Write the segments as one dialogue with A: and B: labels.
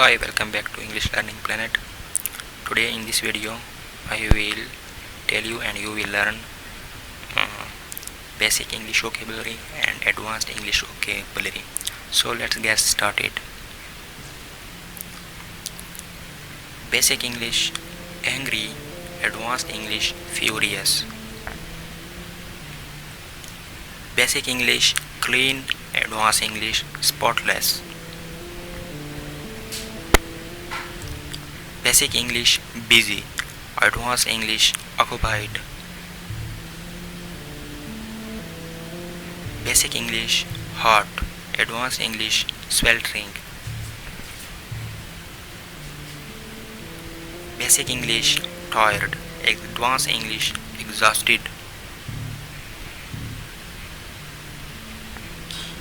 A: Hi, welcome back to English Learning Planet. Today in this video I will tell you and you will learn uh, basic English vocabulary and advanced English vocabulary. So let's get started. Basic English: angry. Advanced English: furious. Basic English: clean. Advanced English: spotless. Basic English: busy. Advanced English: occupied. Basic English: hot. Advanced English: sweltering. Basic English: tired. Advanced English: exhausted.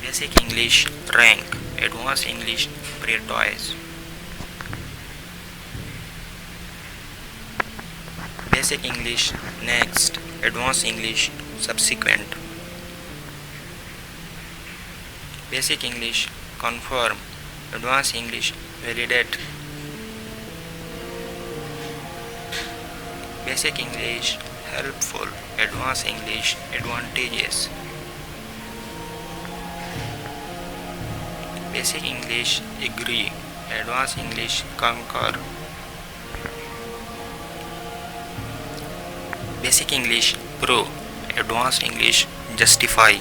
A: Basic English: rank. Advanced English: prioritize. Basic English: next. Advanced English: subsequent. Basic English: confirm. Advanced English: validate. Basic English: helpful. Advanced English: advantageous. Basic English: agree. Advanced English: concur. Basic English: prove. Advanced English: justify.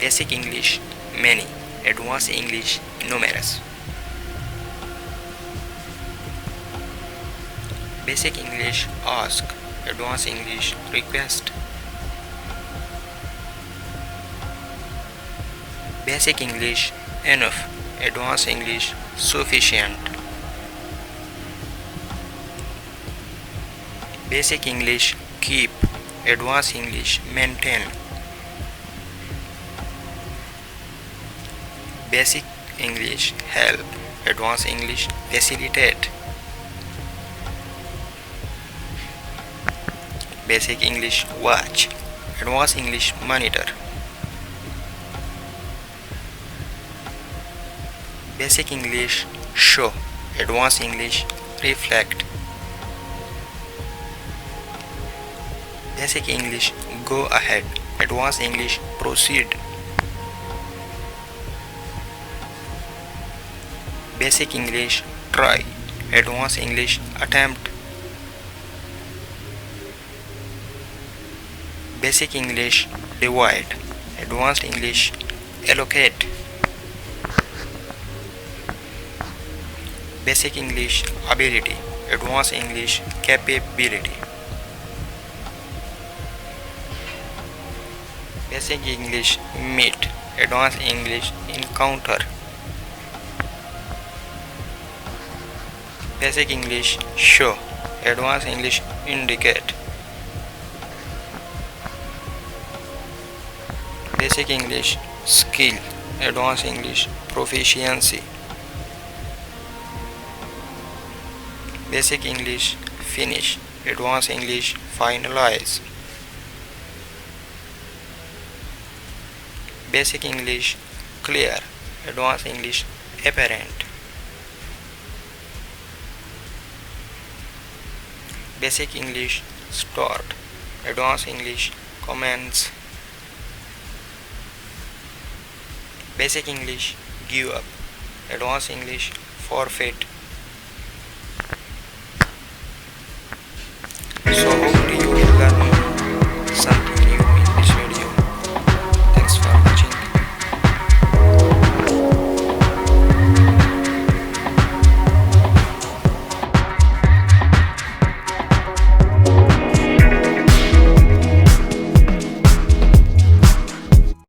A: Basic English: many. Advanced English: numerous. Basic English: ask. Advanced English: request. Basic English: enough. Advanced English: sufficient. Basic English: keep. Advanced English: maintain. Basic English: help. Advanced English: facilitate. Basic English: watch. Advanced English: monitor. Basic English: show. Advanced English: reflect. Basic English: go ahead. Advanced English: proceed. Basic English: try. Advanced English: attempt. Basic English: divide. Advanced English: allocate. Basic English: ability. Advanced English: capability. Basic English: meet. Advanced English: encounter. Basic English: show. Advanced English: indicate. Basic English: skill. Advanced English: proficiency. Basic English: finish. Advanced English: finalize. Basic English: clear. Advanced English: apparent. Basic English: start. Advanced English: commence. Basic English: give up. Advanced English: forfeit.